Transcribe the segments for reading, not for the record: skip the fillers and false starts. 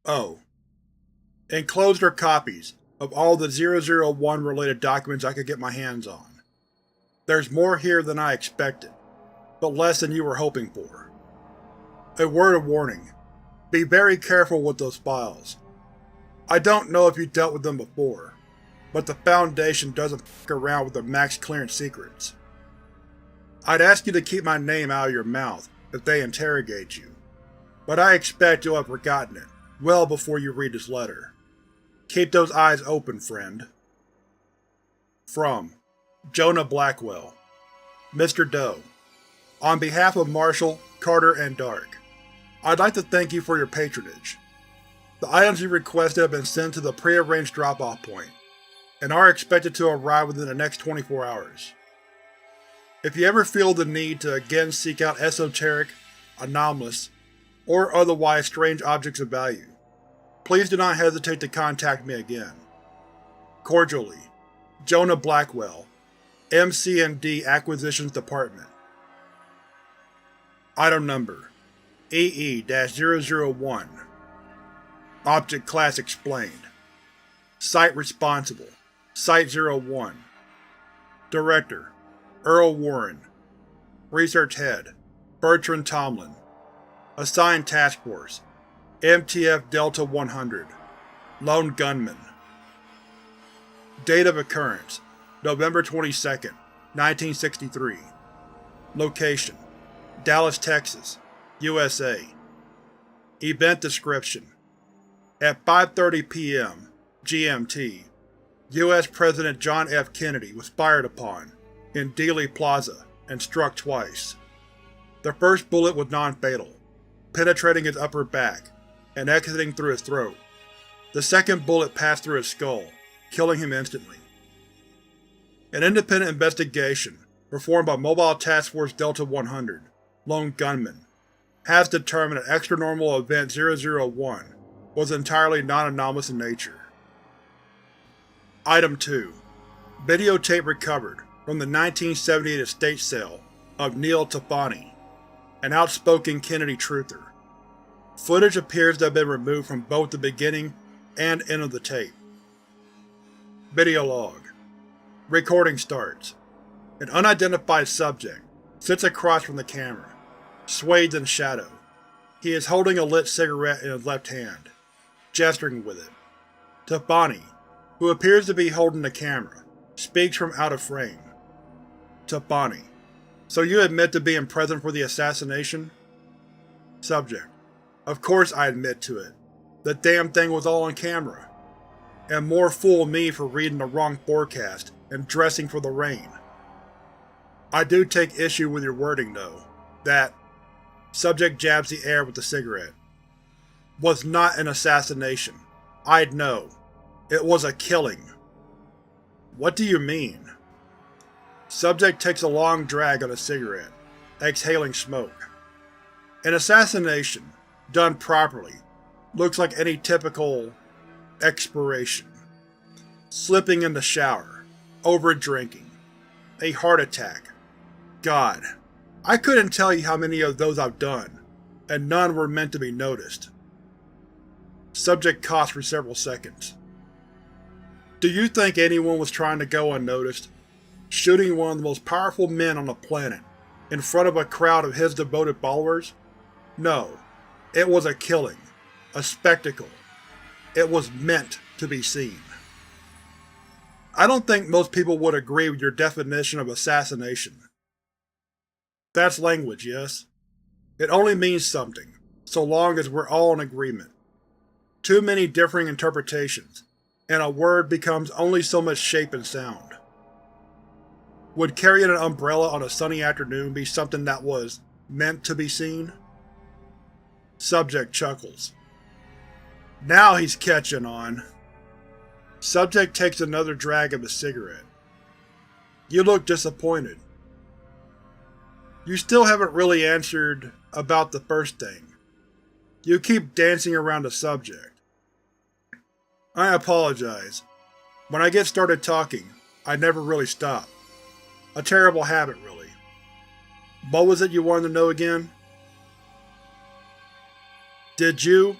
Oh. Enclosed are copies of all the 001 related documents I could get my hands on. There's more here than I expected, but less than you were hoping for. A word of warning. Be very careful with those files. I don't know if you dealt with them before, but the Foundation doesn't f*** around with the max clearance secrets. I'd ask you to keep my name out of your mouth if they interrogate you, but I expect you'll have forgotten it well before you read this letter. Keep those eyes open, friend. From Jonah Blackwell, Mr. Doe. On behalf of Marshall, Carter, and Dark, I'd like to thank you for your patronage. The items you requested have been sent to the pre-arranged drop-off point, and are expected to arrive within the next 24 hours. If you ever feel the need to again seek out esoteric, anomalous, or otherwise strange objects of value, please do not hesitate to contact me again. Cordially, Jonah Blackwell, MC&D Acquisitions Department. Item Number EE-001. Object Class Explained. Site Responsible Site-01. Director Earl Warren. Research Head Bertrand Tomlin. Assigned Task Force MTF Delta 100. Lone Gunman. Date of Occurrence November 22, 1963. Location Dallas, Texas, USA. Event Description: At 5:30 p.m. GMT, U.S. President John F. Kennedy was fired upon in Dealey Plaza and struck twice. The first bullet was non-fatal, penetrating his upper back and exiting through his throat. The second bullet passed through his skull, killing him instantly. An independent investigation performed by Mobile Task Force Delta 100, Lone Gunman, has determined that Extranormal Event 001 was entirely non-anomalous in nature. Item 2. Videotape recovered from the 1978 estate sale of Neil Tafani, an outspoken Kennedy truther. Footage appears to have been removed from both the beginning and end of the tape. Video log. Recording starts. An unidentified subject sits across from the camera, swathed in shadow. He is holding a lit cigarette in his left hand, gesturing with it. Tafani, who appears to be holding the camera, speaks from out of frame. Tafani: So you admit to being present for the assassination? Subject: Of course I admit to it. The damn thing was all on camera. And more fool me for reading the wrong forecast and dressing for the rain. I do take issue with your wording, though. That subject jabs the air with the cigarette. Was not an assassination. I'd know. It was a killing. What do you mean? Subject takes a long drag on a cigarette, exhaling smoke. An assassination, done properly, looks like any typical expiration. Slipping in the shower, over-drinking, a heart attack. God, I couldn't tell you how many of those I've done, and none were meant to be noticed. Subject coughs for several seconds. Do you think anyone was trying to go unnoticed? Shooting one of the most powerful men on the planet, in front of a crowd of his devoted followers? No. It was a killing. A spectacle. It was meant to be seen. I don't think most people would agree with your definition of assassination. That's language, yes? It only means something, so long as we're all in agreement. Too many differing interpretations, and a word becomes only so much shape and sound. Would carrying an umbrella on a sunny afternoon be something that was meant to be seen? Subject chuckles. Now he's catching on. Subject takes another drag of his cigarette. You look disappointed. You still haven't really answered about the first thing. You keep dancing around the subject. I apologize. When I get started talking, I never really stop. A terrible habit, really. What was it you wanted to know again? Did you,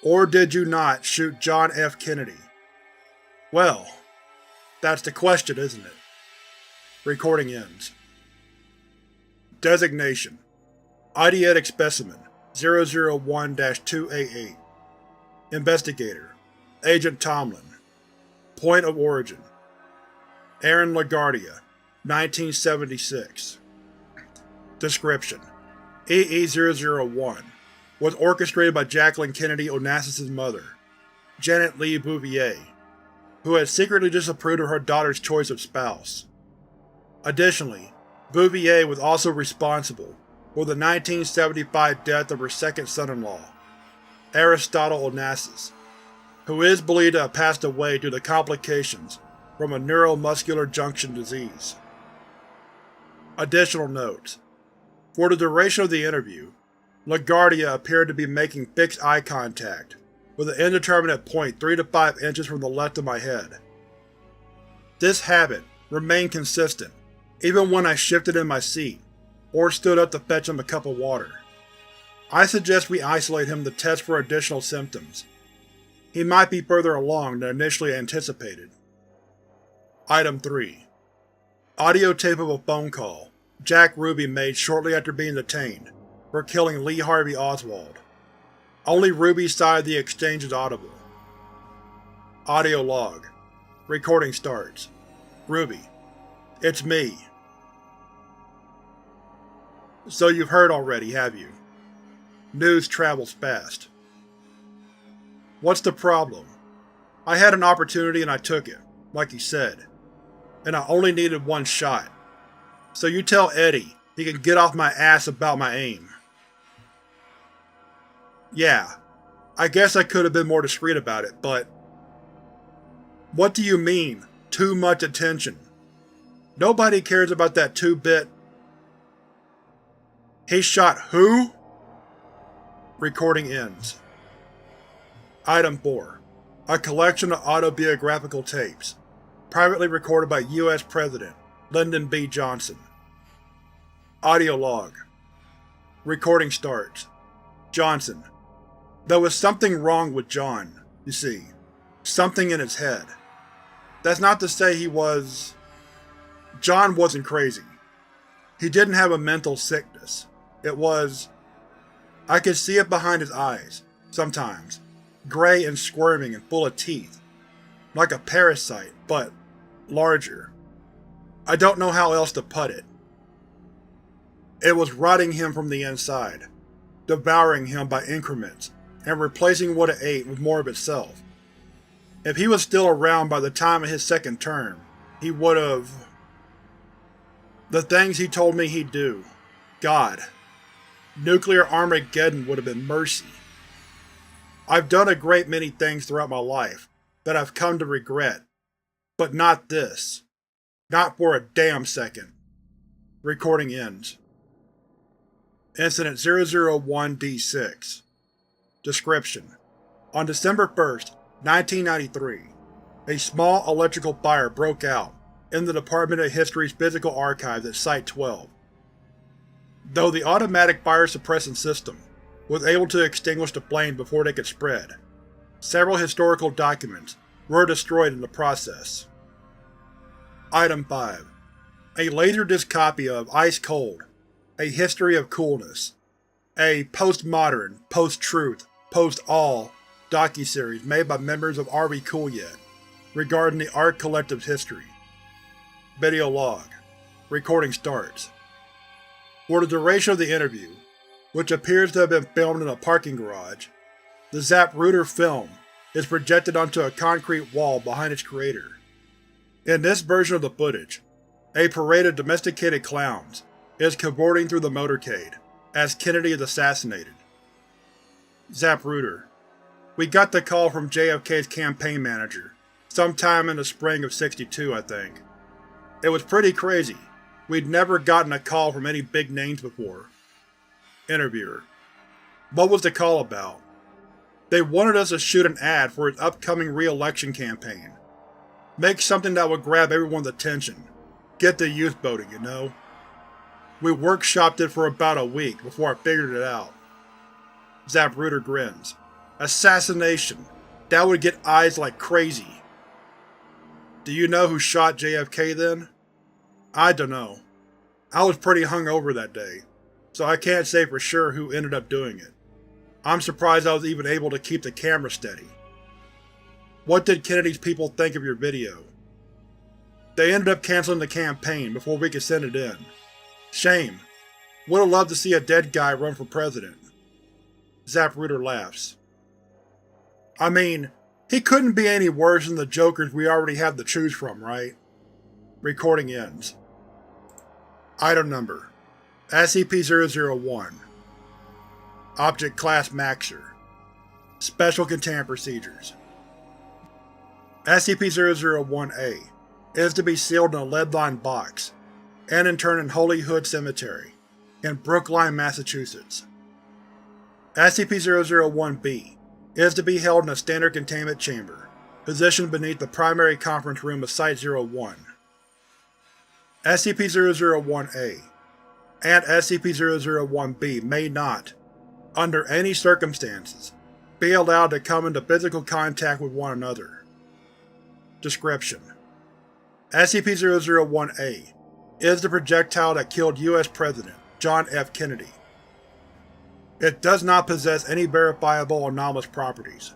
Or did you not shoot John F. Kennedy? Well, that's the question, isn't it? Recording ends. Designation: Idiatic Specimen 001-288. Investigator: Agent Tomlin. Point of origin: Aaron LaGuardia, 1976. Description: EE-001 was orchestrated by Jacqueline Kennedy Onassis's mother, Janet Lee Bouvier, who had secretly disapproved of her daughter's choice of spouse. Additionally, Bouvier was also responsible for the 1975 death of her second son-in-law, Aristotle Onassis, who is believed to have passed away due to complications from a neuromuscular junction disease. Additional notes: for the duration of the interview, LaGuardia appeared to be making fixed eye contact, with an indeterminate point 3 to 5 inches from the left of my head. This habit remained consistent even when I shifted in my seat, or stood up to fetch him a cup of water. I suggest we isolate him to test for additional symptoms. He might be further along than initially anticipated. Item 3. Audio tape of a phone call Jack Ruby made shortly after being detained for killing Lee Harvey Oswald. Only Ruby's side of the exchange is audible. Audio log. Recording starts. Ruby: It's me. So you've heard already, have you? News travels fast. What's the problem? I had an opportunity and I took it, like you said. And I only needed one shot. So you tell Eddie he can get off my ass about my aim. Yeah, I guess I could have been more discreet about it, but… What do you mean, too much attention? Nobody cares about that 2-bit… He shot who? Recording ends. Item 4. A collection of autobiographical tapes, privately recorded by U.S. President Lyndon B. Johnson. Audio log. Recording starts. Johnson: There was something wrong with John, you see. Something in his head. That's not to say he was… John wasn't crazy. He didn't have a mental sickness. It was… I could see it behind his eyes, sometimes, gray and squirming and full of teeth. Like a parasite, but larger. I don't know how else to put it. It was rotting him from the inside, devouring him by increments, and replacing what it ate with more of itself. If he was still around by the time of his second term, he would've… The things he told me he'd do. God. Nuclear Armageddon would have been mercy. I've done a great many things throughout my life that I've come to regret, but not this. Not for a damn second. Recording ends. Incident 001-D6. Description: On December 1st, 1993, a small electrical fire broke out in the Department of History's Physical Archives at Site-12. Though the automatic fire suppressing system was able to extinguish the flame before they could spread, several historical documents were destroyed in the process. Item 5. A Laserdisc copy of Ice Cold, A History of Coolness, a postmodern, post-truth, post-all docuseries made by members of Are We Cool Yet, regarding the Art Collective's history. Video log. Recording starts. For the duration of the interview, which appears to have been filmed in a parking garage, the Zapruder film is projected onto a concrete wall behind its creator. In this version of the footage, a parade of domesticated clowns is cavorting through the motorcade as Kennedy is assassinated. Zapruder: We got the call from JFK's campaign manager, sometime in the spring of '62, I think. It was pretty crazy. We'd never gotten a call from any big names before. Interviewer: What was the call about? They wanted us to shoot an ad for his upcoming re-election campaign. Make something that would grab everyone's attention. Get the youth voting, you know? We workshopped it for about a week before I figured it out. Zapruder grins. Assassination. That would get eyes like crazy. Do you know who shot JFK then? I dunno. I was pretty hungover that day, so I can't say for sure who ended up doing it. I'm surprised I was even able to keep the camera steady. What did Kennedy's people think of your video? They ended up canceling the campaign before we could send it in. Shame. Would've loved to see a dead guy run for president. Zapruder laughs. I mean, he couldn't be any worse than the jokers we already have to choose from, right? Recording ends. Item Number: SCP-001. Object Class Maxer. Special Containment Procedures. SCP-001-A is to be sealed in a lead-lined box and interned in Holy Hood Cemetery in Brookline, Massachusetts. SCP-001-B is to be held in a standard containment chamber positioned beneath the primary conference room of Site-01. SCP-001-A and SCP-001-B may not, under any circumstances, be allowed to come into physical contact with one another. Description: SCP-001-A is the projectile that killed U.S. President John F. Kennedy. It does not possess any verifiable anomalous properties.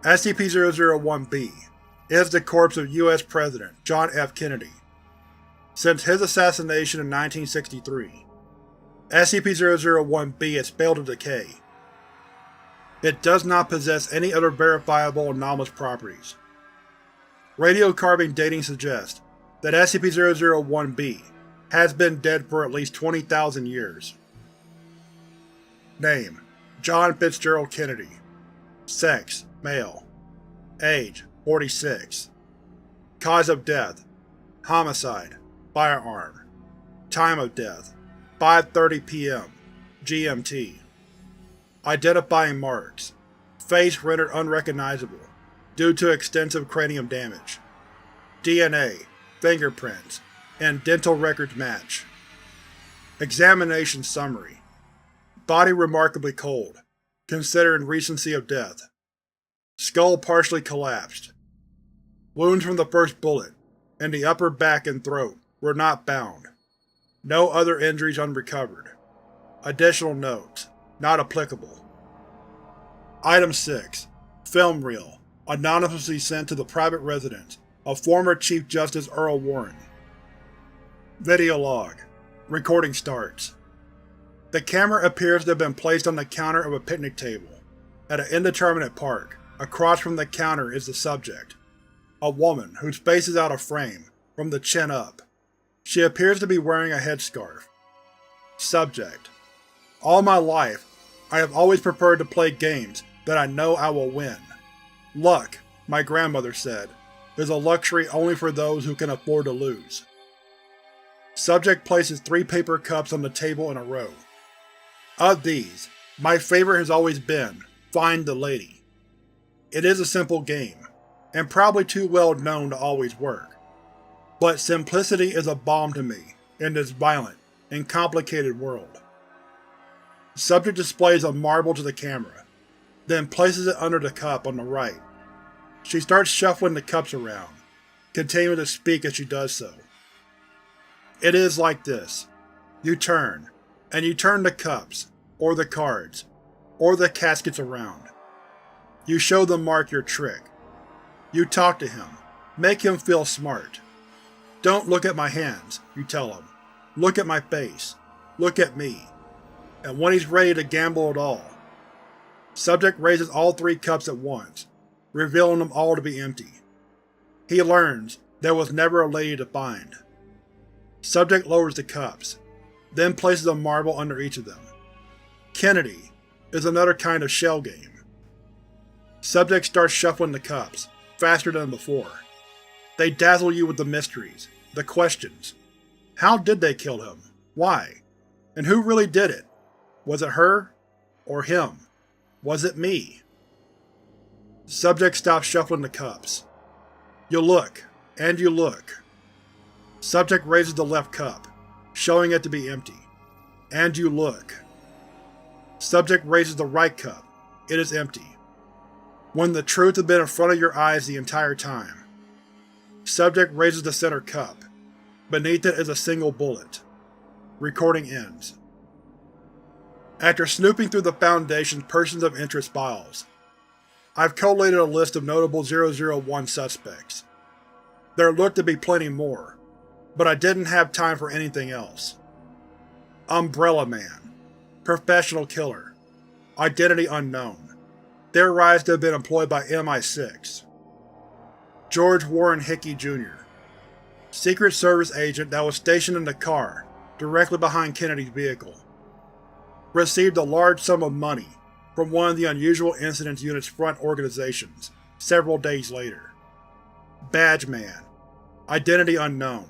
SCP-001-B is the corpse of U.S. President John F. Kennedy. Since his assassination in 1963, SCP-001-B has failed to decay. It does not possess any other verifiable anomalous properties. Radiocarbon dating suggests that SCP-001-B has been dead for at least 20,000 years. Name: John Fitzgerald Kennedy. Sex: male. Age: 46. Cause of death: homicide. Firearm. Time of death: 5:30 p.m. GMT. Identifying marks: face rendered unrecognizable due to extensive cranium damage. DNA, fingerprints, and dental records match. Examination summary: body remarkably cold, considering recency of death. Skull partially collapsed. Wounds from the first bullet in the upper back and throat were not bound. No other injuries unrecovered. Additional notes: not applicable. Item 6. Film reel, anonymously sent to the private residence of former Chief Justice Earl Warren. Video log. Recording starts. The camera appears to have been placed on the counter of a picnic table at an indeterminate park. Across from the counter is the subject, a woman whose face is out of frame from the chin up. She appears to be wearing a headscarf. Subject: all my life, I have always preferred to play games that I know I will win. Luck, my grandmother said, is a luxury only for those who can afford to lose. Subject places 3 paper cups on the table in a row. Of these, my favorite has always been Find the Lady. It is a simple game, and probably too well known to always work. But simplicity is a balm to me in this violent and complicated world. Subject displays a marble to the camera, then places it under the cup on the right. She starts shuffling the cups around, continuing to speak as she does so. It is like this. You turn, and you turn the cups, or the cards, or the caskets around. You show the mark your trick. You talk to him, make him feel smart. Don't look at my hands, you tell him. Look at my face. Look at me. And when he's ready to gamble it all, subject raises all 3 cups at once, revealing them all to be empty. He learns there was never a lady to find. Subject lowers the cups, then places a marble under each of them. Kennedy is another kind of shell game. Subject starts shuffling the cups, faster than before. They dazzle you with the mysteries, the questions. How did they kill him? Why? And who really did it? Was it her? Or him? Was it me? Subject stops shuffling the cups. You look, and you look. Subject raises the left cup, showing it to be empty. And you look. Subject raises the right cup, it is empty. When the truth has been in front of your eyes the entire time. Subject raises the center cup. Beneath it is a single bullet. Recording ends. After snooping through the Foundation's Persons of Interest files, I've collated a list of notable 001 suspects. There looked to be plenty more, but I didn't have time for anything else. Umbrella Man. Professional killer. Identity unknown. Theorized to have been employed by MI6. George Warren Hickey, Jr. Secret Service agent that was stationed in the car directly behind Kennedy's vehicle. Received a large sum of money from one of the Unusual Incidents Unit's front organizations several days later. Badge Man. Identity unknown.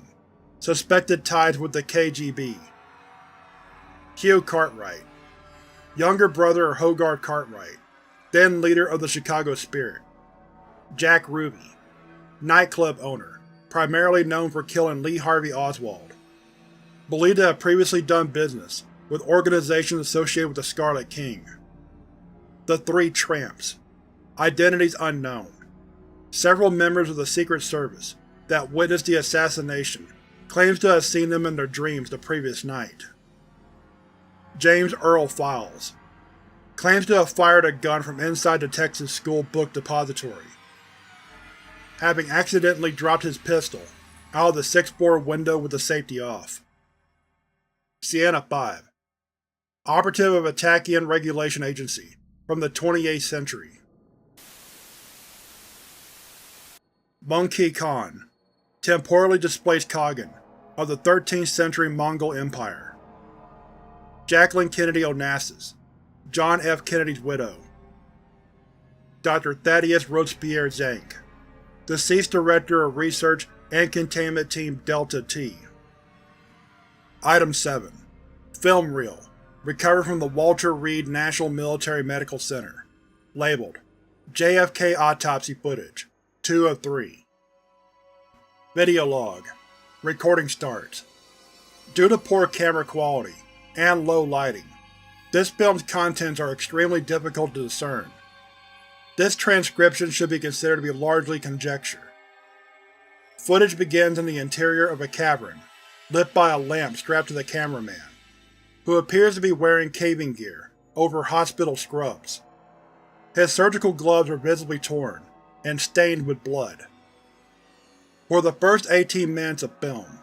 Suspected ties with the KGB. Hugh Cartwright. Younger brother of Hogarth Cartwright, then leader of the Chicago Spirit. Jack Ruby. Nightclub owner, primarily known for killing Lee Harvey Oswald. Believed to have previously done business with organizations associated with the Scarlet King. The Three Tramps. Identities unknown. Several members of the Secret Service that witnessed the assassination claims to have seen them in their dreams the previous night. James Earl Files. Claims to have fired a gun from inside the Texas School Book Depository, having accidentally dropped his pistol out of the sixth-floor window with the safety off. Sienna 5. Operative of Attachian Regulation Agency from the 28th century. Monkey Khan. Temporally displaced Khagan of the 13th century Mongol Empire. Jacqueline Kennedy Onassis, John F. Kennedy's widow. Dr. Thaddeus Robespierre Zank, deceased Director of Research and Containment Team Delta T. Item 7. Film reel, recovered from the Walter Reed National Military Medical Center, labeled JFK Autopsy Footage, 2 of 3. Video log. Recording starts. Due to poor camera quality and low lighting, this film's contents are extremely difficult to discern. This transcription should be considered to be largely conjecture. Footage begins in the interior of a cavern, lit by a lamp strapped to the cameraman, who appears to be wearing caving gear over hospital scrubs. His surgical gloves are visibly torn and stained with blood. For the first 18 minutes of film,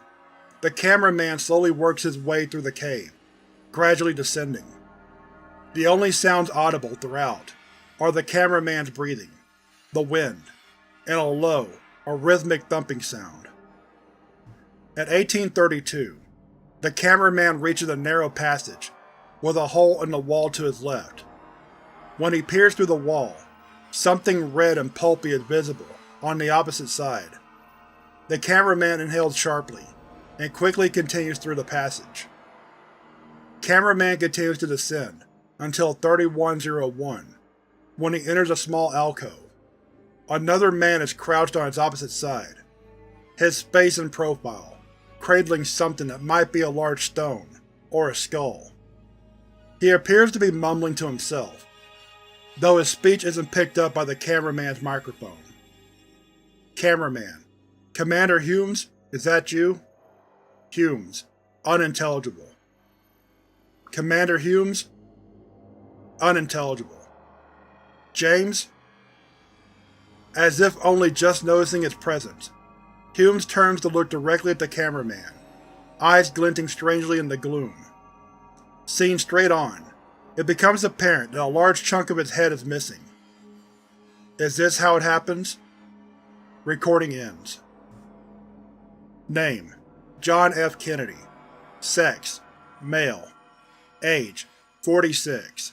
the cameraman slowly works his way through the cave, gradually descending. The only sounds audible throughout are the cameraman's breathing, the wind, and a low, rhythmic thumping sound. At 1832, the cameraman reaches a narrow passage with a hole in the wall to his left. When he peers through the wall, something red and pulpy is visible on the opposite side. The cameraman inhales sharply and quickly continues through the passage. Cameraman continues to descend until 3101, when he enters a small alcove. Another man is crouched on its opposite side, his face in profile, cradling something that might be a large stone or a skull. He appears to be mumbling to himself, though his speech isn't picked up by the cameraman's microphone. Cameraman: Commander Humes, is that you? Humes: unintelligible. Commander Humes? Unintelligible. James? As if only just noticing its presence, Humes turns to look directly at the cameraman, eyes glinting strangely in the gloom. Seen straight on, it becomes apparent that a large chunk of its head is missing. Is this how it happens? Recording ends. Name: John F. Kennedy. Sex: male. Age: 46.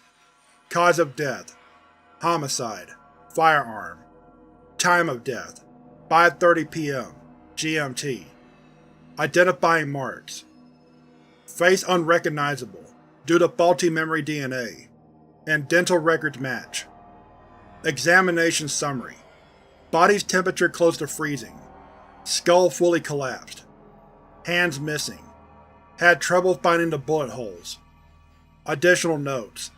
Cause of death: homicide. Firearm. Time of death: 5:30 p.m. GMT. Identifying marks: face unrecognizable due to faulty memory DNA, and dental records match. Examination summary: body's temperature close to freezing. Skull fully collapsed. Hands missing. Had trouble finding the bullet holes. Additional notes: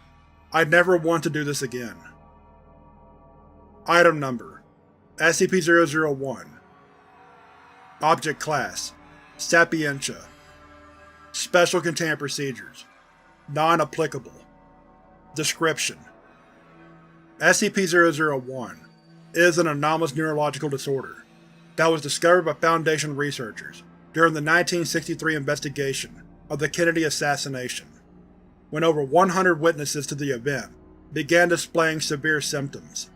I never want to do this again. Item Number: SCP-001. Object Class: Sapientia. Special Containment Procedures: Non-applicable. Description: SCP-001 is an anomalous neurological disorder that was discovered by Foundation researchers during the 1963 investigation of the Kennedy assassination, when over 100 witnesses to the event began displaying severe symptoms.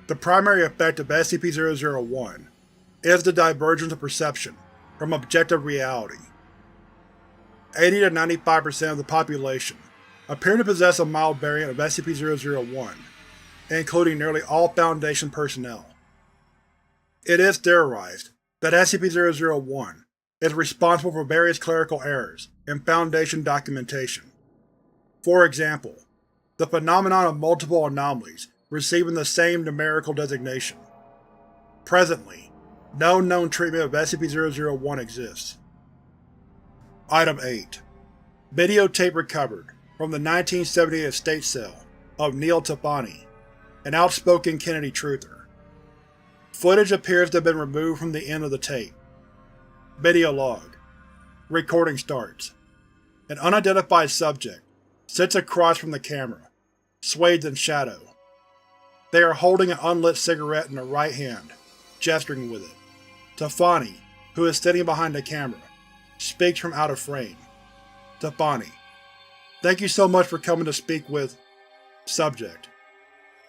The primary effect of SCP-001 is the divergence of perception from objective reality. 80 to 95% of the population appear to possess a mild variant of SCP-001, including nearly all Foundation personnel. It is theorized that SCP-001 is responsible for various clerical errors in Foundation documentation. For example, the phenomenon of multiple anomalies receiving the same numerical designation. Presently, no known treatment of SCP-001 exists. Item 8. Videotape recovered from the 1978 estate sale of Neil Tafani, an outspoken Kennedy truther. Footage appears to have been removed from the end of the tape. Video log. Recording starts. An unidentified subject sits across from the camera, swathed in shadow. They are holding an unlit cigarette in their right hand, gesturing with it. Tafani, who is sitting behind the camera, speaks from out of frame. Tafani: Thank you so much for coming to speak with… Subject: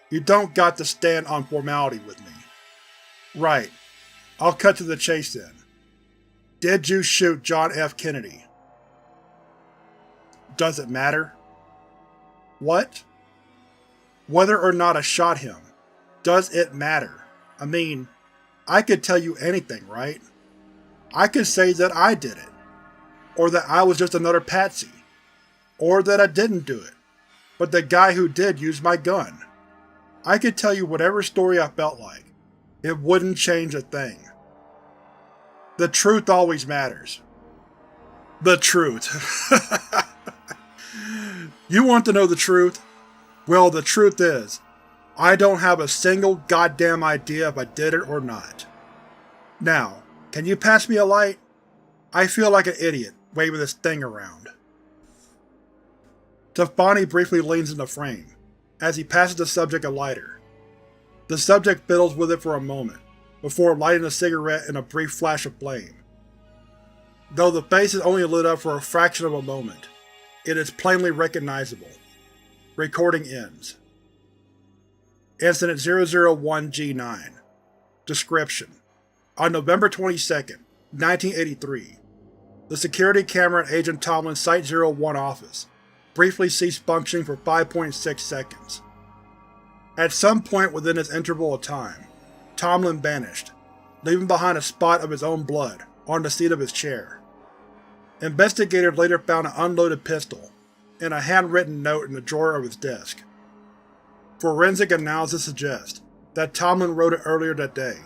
You don't got to stand on formality with me. Right. I'll cut to the chase then. Did you shoot John F. Kennedy? Does it matter? What? Whether or not I shot him, does it matter? I mean, I could tell you anything, right? I could say that I did it, or that I was just another patsy, or that I didn't do it, but the guy who did used my gun. I could tell you whatever story I felt like. It wouldn't change a thing. The truth always matters. The truth. You want to know the truth? Well, the truth is, I don't have a single goddamn idea if I did it or not. Now, can you pass me a light? I feel like an idiot waving this thing around. Tafani briefly leans into frame, as he passes the subject a lighter. The subject fiddles with it for a moment, before lighting a cigarette in a brief flash of flame. Though the face is only lit up for a fraction of a moment, it is plainly recognizable. Recording ends. Incident 001-G9. Description: On November 22, 1983, the security camera in Agent Tomlin's Site-01 office briefly ceased functioning for 5.6 seconds. At some point within this interval of time, Tomlin vanished, leaving behind a spot of his own blood on the seat of his chair. Investigators later found an unloaded pistol and a handwritten note in the drawer of his desk. Forensic analysis suggests that Tomlin wrote it earlier that day.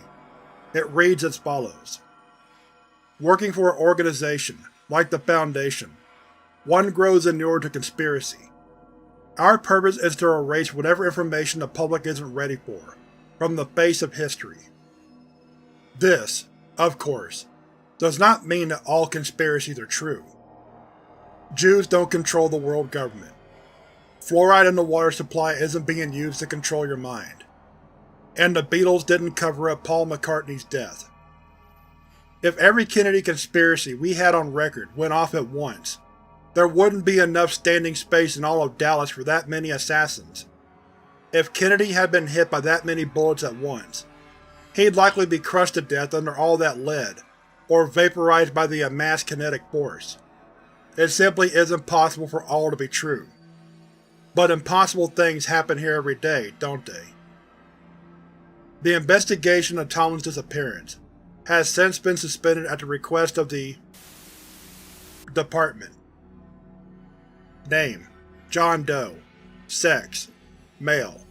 It reads as follows: Working for an organization like the Foundation, one grows inured to conspiracy. Our purpose is to erase whatever information the public isn't ready for from the face of history. This, of course, does not mean that all conspiracies are true. Jews don't control the world government. Fluoride in the water supply isn't being used to control your mind. And the Beatles didn't cover up Paul McCartney's death. If every Kennedy conspiracy we had on record went off at once, there wouldn't be enough standing space in all of Dallas for that many assassins. If Kennedy had been hit by that many bullets at once, he'd likely be crushed to death under all that lead, or vaporized by the amassed kinetic force. It simply isn't possible for all to be true. But impossible things happen here every day, don't they? The investigation of Tomlin's disappearance has since been suspended at the request of the Department. Name: John Doe. Sex: male.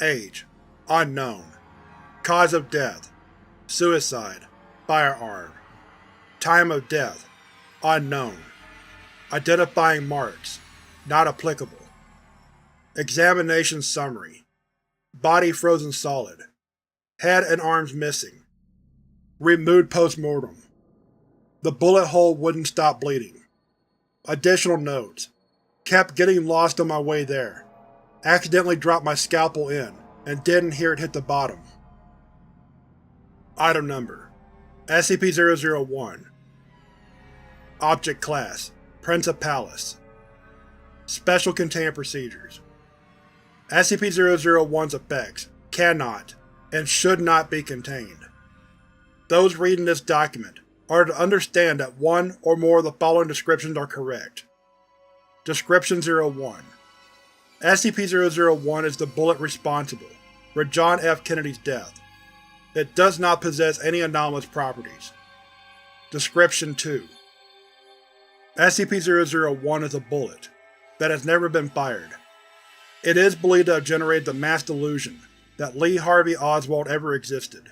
Age: unknown. Cause of death: suicide, firearm. Time of death: unknown. Identifying marks: not applicable. Examination summary: Body frozen solid. Head and arms missing. Removed post-mortem. The bullet hole wouldn't stop bleeding. Additional notes. Kept getting lost on my way there. Accidentally dropped my scalpel in, and didn't hear it hit the bottom. Item Number: SCP-001. Object Class: Principalis. Special Containment Procedures. SCP-001's effects cannot and should not be contained. Those reading this document are to understand that one or more of the following descriptions are correct. Description 01. SCP-001 is the bullet responsible for John F. Kennedy's death. It does not possess any anomalous properties. Description 2. SCP-001 is a bullet that has never been fired. It is believed to have generated the mass delusion that Lee Harvey Oswald ever existed.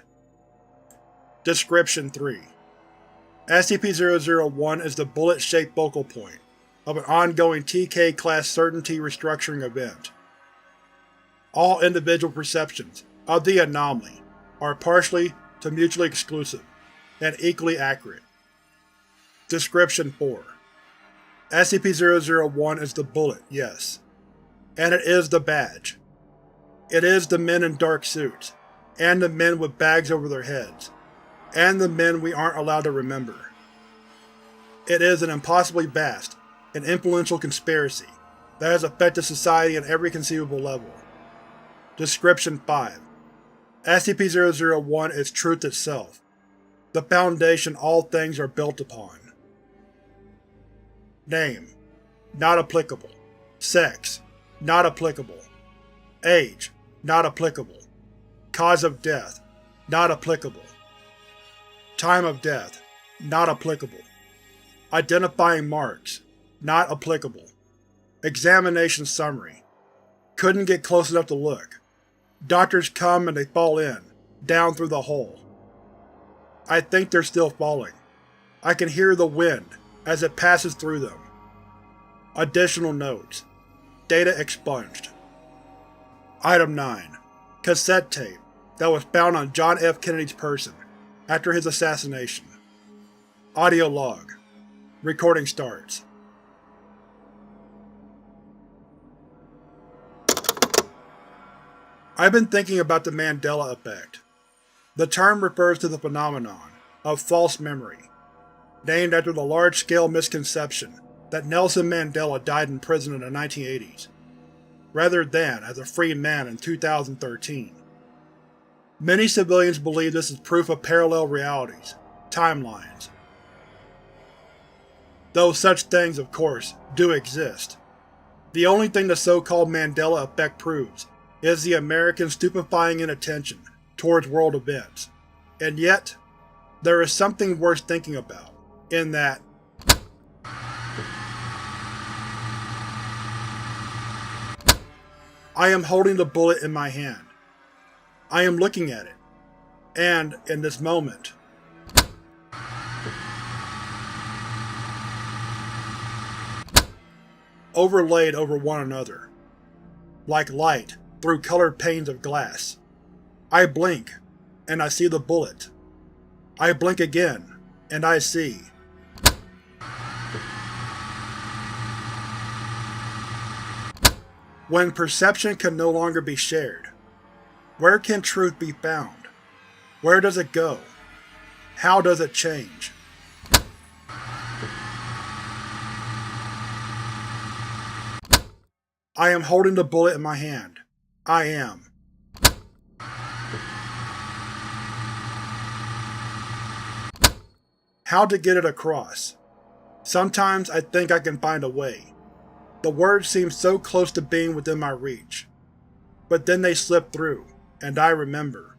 Description 3. SCP-001 is the bullet-shaped focal point of an ongoing TK-class certainty restructuring event. All individual perceptions of the anomaly are partially to mutually exclusive and equally accurate. Description 4. SCP-001 is the bullet, yes. And it is the badge. It is the men in dark suits, and the men with bags over their heads, and the men we aren't allowed to remember. It is an impossibly vast and influential conspiracy that has affected society on every conceivable level. Description 5. SCP-001 is truth itself, the foundation all things are built upon. Name: not applicable. Sex: not applicable. Age: not applicable. Cause of death: not applicable. Time of death: not applicable. Identifying marks: not applicable. Examination summary: couldn't get close enough to look. Doctors come and they fall in, down through the hole. I think they're still falling. I can hear the wind as it passes through them. Additional notes. Data expunged. Item 9. Cassette tape that was found on John F. Kennedy's person after his assassination. Audio log. Recording starts. I've been thinking about the Mandela effect. The term refers to the phenomenon of false memory, named after the large-scale misconception that Nelson Mandela died in prison in the 1980s, rather than as a free man in 2013. Many civilians believe this is proof of parallel realities, timelines. Though such things, of course, do exist. The only thing the so-called Mandela effect proves is the American stupefying inattention towards world events. And yet, there is something worth thinking about, in that I am holding the bullet in my hand. I am looking at it, and, in this moment, overlaid over one another, like light through colored panes of glass. I blink, and I see the bullet. I blink again, and I see. When perception can no longer be shared, where can truth be found? Where does it go? How does it change? I am holding the bullet in my hand. I am. How to get it across? Sometimes I think I can find a way. The words seem so close to being within my reach. But then they slip through, and I remember.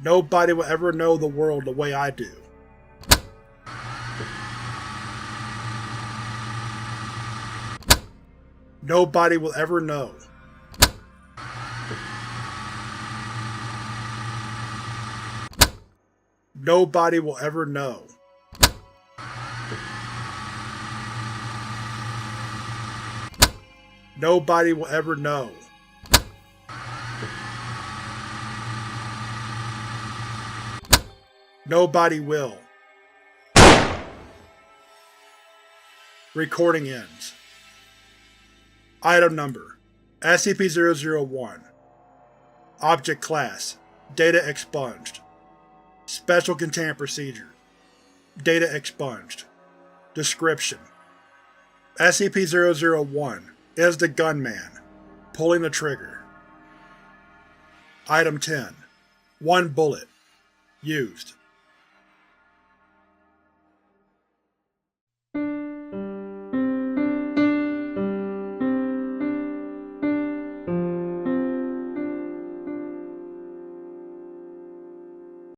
Nobody will ever know the world the way I do. Nobody will ever know. Nobody will ever know. Nobody will ever know. Nobody will. Recording ends. Item Number: SCP-001. Object Class: Data expunged. Special Containment Procedure: Data expunged. Description: SCP-001 is the gunman, pulling the trigger. Item 10. 1 bullet. Used.